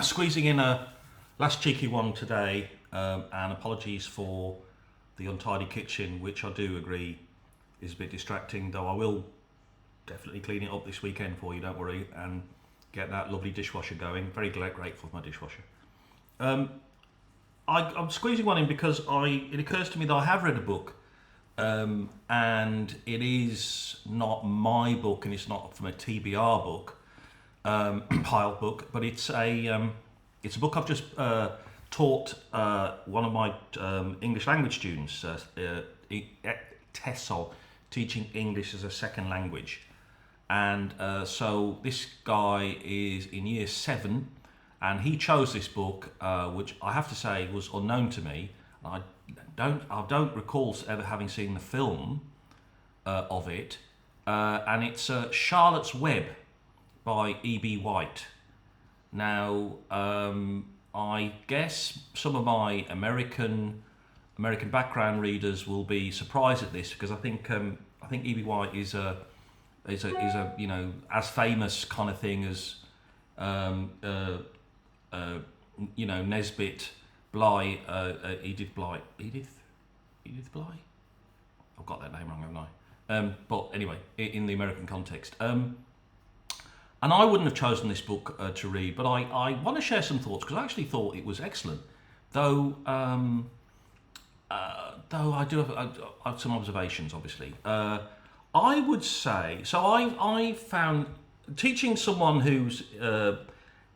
squeezing in a last cheeky one today, and apologies for the untidy kitchen, which I do agree is a bit distracting, though I will definitely clean it up this weekend for you, don't worry, and get that lovely dishwasher going. Very grateful for my dishwasher. I'm squeezing one in because it occurs to me that I have read a book, and it is not my book and it's not from a TBR book, pile book, but it's a book I've just taught one of my English language students, ESOL, teaching English as a second language. And so this guy is in year 7, and he chose this book, which I have to say was unknown to me. I don't recall ever having seen the film of it, and it's Charlotte's Web by E.B. White. Now, I guess some of my American background readers will be surprised at this, because I think E.B. White is a as famous kind of thing as Nesbitt, Bly, Edith Bly. I've got that name wrong, haven't I? But anyway, in the American context. And I wouldn't have chosen this book to read, but I want to share some thoughts, because I actually thought it was excellent. Though I do have some observations, obviously. I would say, so I found teaching someone who's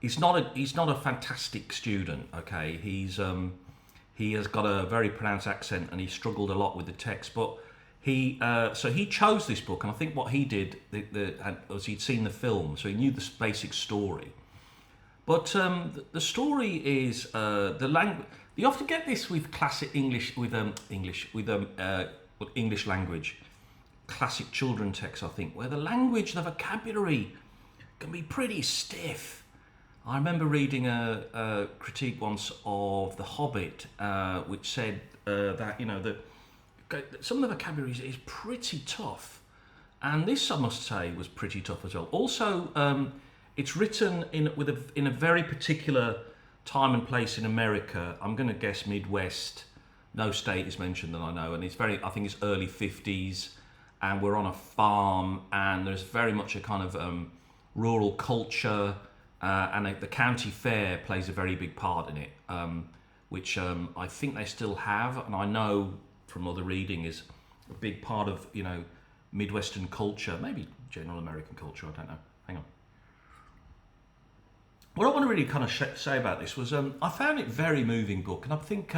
he's not a fantastic student. Okay, he has got a very pronounced accent and he struggled a lot with the text, but he chose this book, and I think what he did was he'd seen the film, so he knew the basic story. But the story is the language. You often get this with classic English English language, classic children texts, I think, where the language, the vocabulary can be pretty stiff. I remember reading a critique once of The Hobbit, which said that some of the vocabulary is pretty tough, and this, I must say, was pretty tough as well. Also, it's written in a very particular time and place in America. I'm going to guess Midwest. No state is mentioned that I know, and I think it's early 50s, and we're on a farm, and there's very much a kind of rural culture, and the county fair plays a very big part in it, which I think they still have, and I know from other reading is a big part of Midwestern culture, maybe general American culture, I don't know. Hang on. What I want to really kind of say about this was I found it a very moving book, and I think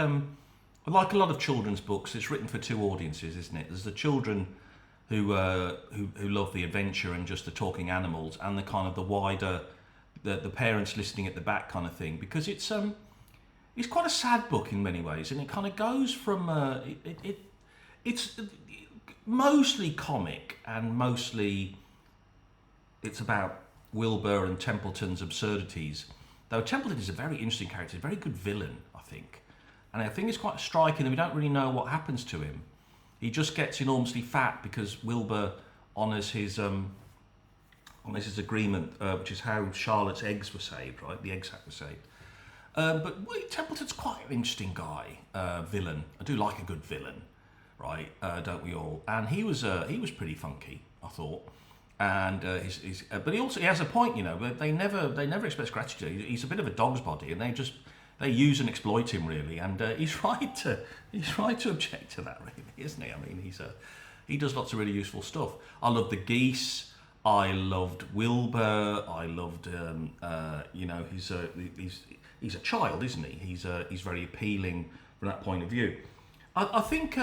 like a lot of children's books, it's written for two audiences, isn't it? There's the children who love the adventure and just the talking animals, and the kind of the wider the parents listening at the back kind of thing, because it's quite a sad book in many ways, and it kind of goes from it's mostly comic, and mostly it's about Wilbur and Templeton's absurdities. Though Templeton is a very interesting character, a very good villain, I think, and I think it's quite striking that we don't really know what happens to him. He just gets enormously fat because Wilbur honours his agreement, which is how Charlotte's eggs were saved, right? The egg sack was saved. But Templeton's quite an interesting guy, villain. I do like a good villain, right? Don't we all? And he was pretty funky, I thought. And but he has a point, But they never express gratitude. He's a bit of a dog's body, and they use and exploit him, really. And he's right to object to that, really, isn't he? I mean, he does lots of really useful stuff. I love the geese. I loved Wilbur. I loved he's a child, isn't he? He's very appealing from that point of view. I think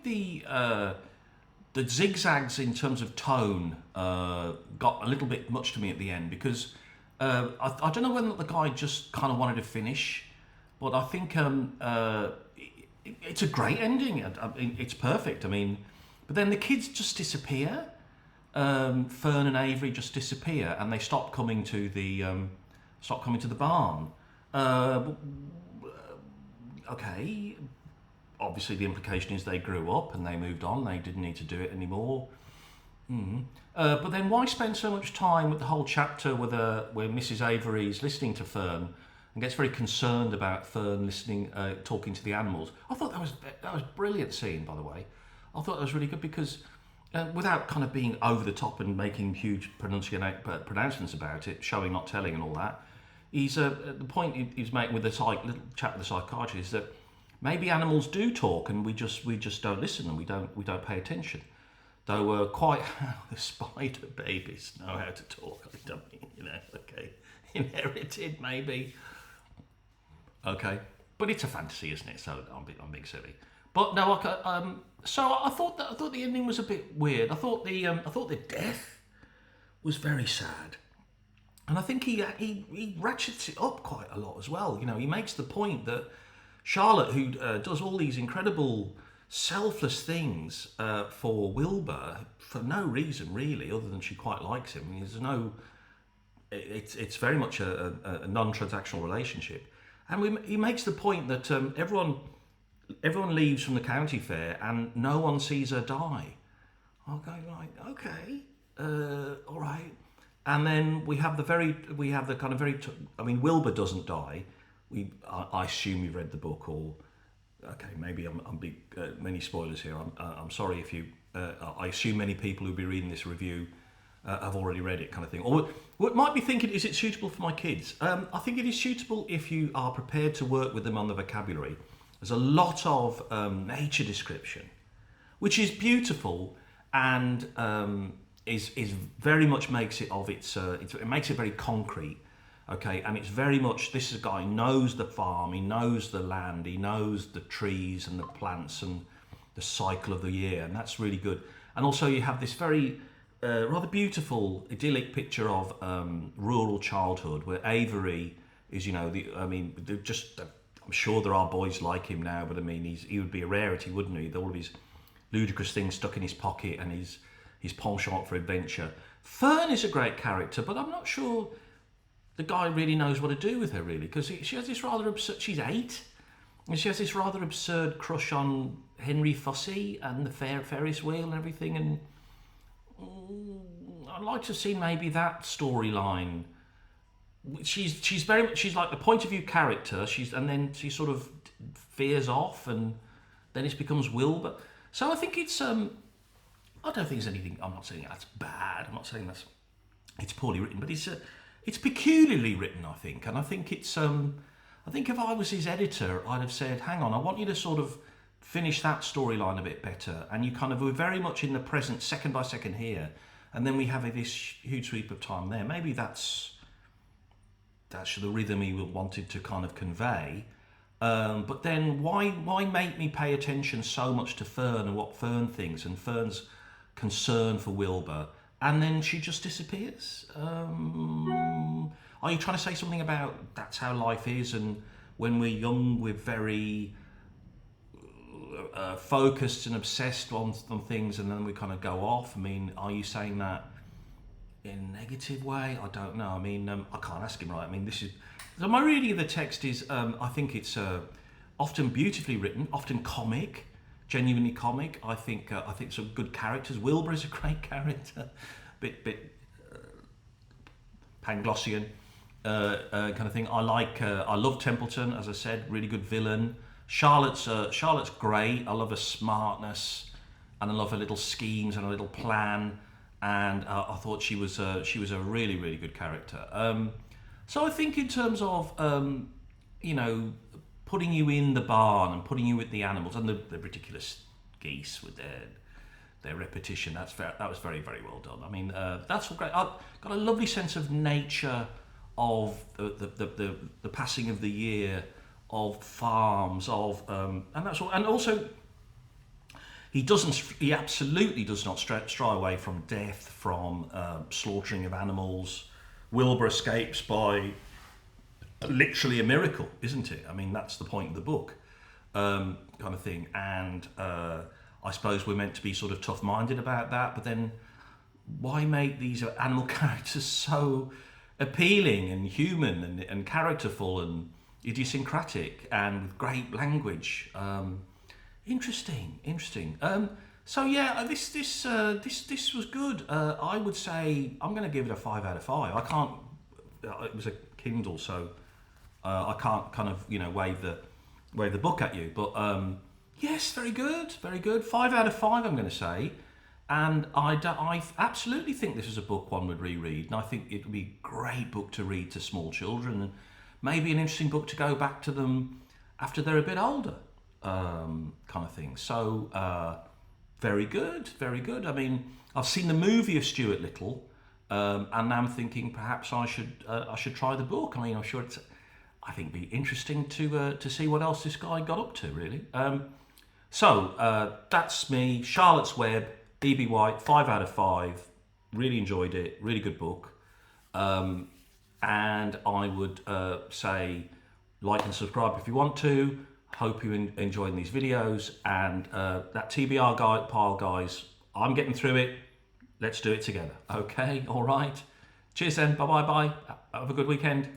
the zigzags in terms of tone got a little bit much to me at the end, because I don't know whether the guy just kind of wanted to finish, but I think it's a great ending. It's perfect. I mean, but then the kids just disappear. Fern and Avery just disappear, and they stop coming to the barn. Okay, obviously the implication is they grew up and they moved on. They didn't need to do it anymore. But then why spend so much time with the whole chapter where Mrs. Avery is listening to Fern and gets very concerned about Fern listening, talking to the animals? I thought that was a brilliant scene, by the way. I thought that was really good because without kind of being over the top and making huge pronouncements about it, showing not telling and all that, he's the point he's making with the little chat with the psychiatrist is that maybe animals do talk and we just don't listen and we don't pay attention. Though quite how the spider babies know how to talk, I don't mean, okay, inherited maybe. Okay, but it's a fantasy, isn't it? So I'm being silly. But no, so I thought the ending was a bit weird. I thought the death was very sad, and I think he ratchets it up quite a lot as well. He makes the point that Charlotte, who does all these incredible selfless things for Wilbur for no reason really, other than she quite likes him. It's very much a non-transactional relationship, and he makes the point that everyone leaves from the county fair and no one sees her die. I'm going like, okay, all right. And then we have the kind of very. Wilbur doesn't die. I assume you've read the book, or okay, maybe I'm big many spoilers here. I'm sorry if you. I assume many people who'll be reading this review have already read it, kind of thing. Or what might be thinking, is it suitable for my kids? I think it is suitable if you are prepared to work with them on the vocabulary. There's a lot of nature description, which is beautiful and is very much makes it of its. It makes it very concrete. Okay, and it's very much, this is a guy who knows the farm, he knows the land, he knows the trees and the plants and the cycle of the year, and that's really good. And also you have this very rather beautiful, idyllic picture of rural childhood where Avery is, I'm sure there are boys like him now, but he would be a rarity, wouldn't he? With all of his ludicrous things stuck in his pocket and his penchant for adventure. Fern is a great character, but I'm not sure the guy really knows what to do with her, really, because she has this rather absurd. She's 8, and she has this rather absurd crush on Henry Fussy and the Ferris wheel and everything. And I'd like to see maybe that storyline. She's very much, she's like the point of view character. And then she sort of veers off, and then it becomes Wilbur. So I think it's I don't think there's anything. I'm not saying that's bad. I'm not saying it's poorly written, but it's peculiarly written, I think, and I think it's. I think if I was his editor, I'd have said, "Hang on, I want you to sort of finish that storyline a bit better." And we're very much in the present, second by second here, and then we have this huge sweep of time there. Maybe that's the rhythm he wanted to kind of convey. But then why make me pay attention so much to Fern and what Fern thinks and Fern's concern for Wilbur? And then she just disappears. Are you trying to say something about that's how life is, and when we're young we're very focused and obsessed on things, and then we kind of go off? Are you saying that in a negative way? I don't know. I can't ask him, right? So my reading of the text is, I think it's often beautifully written, often comic, genuinely comic. I think some good characters. Wilbur is a great character, bit Panglossian kind of thing. I love Templeton, as I said, really good villain. Charlotte's great. I love her smartness, and I love her little schemes and her little plan. And I thought she was a really, really good character. So I think in terms of putting you in the barn and putting you with the animals and the ridiculous geese with their repetition, that was very, very well done. That's all great. I've got a lovely sense of nature, of the passing of the year, of farms, and that's all. And also, he absolutely does not stray away from death, from slaughtering of animals. Wilbur escapes by literally a miracle, isn't it? That's the point of the book, kind of thing. And I suppose we're meant to be sort of tough-minded about that, but then why make these animal characters so appealing and human and characterful and idiosyncratic and with great language? Interesting. So yeah, this was good. I would say I'm going to give it a 5 out of 5. I can't. It was a Kindle, so I can't kind of wave the book at you. But yes, very good, very good. 5 out of 5, I'm going to say. And I absolutely think this is a book one would reread, and I think it would be a great book to read to small children, and maybe an interesting book to go back to them after they're a bit older, kind of thing. So very good, very good. I mean, I've seen the movie of Stuart Little, and now I'm thinking perhaps I should try the book. I mean, I'm sure I think it'd be interesting to see what else this guy got up to, really. So that's me, Charlotte's Web, E.B. White, 5 out of 5. Really enjoyed it. Really good book. And I would say like and subscribe if you want to. Hope you're enjoying these videos. And that TBR pile, guys, I'm getting through it. Let's do it together. Okay, all right. Cheers then. Bye-bye. Have a good weekend.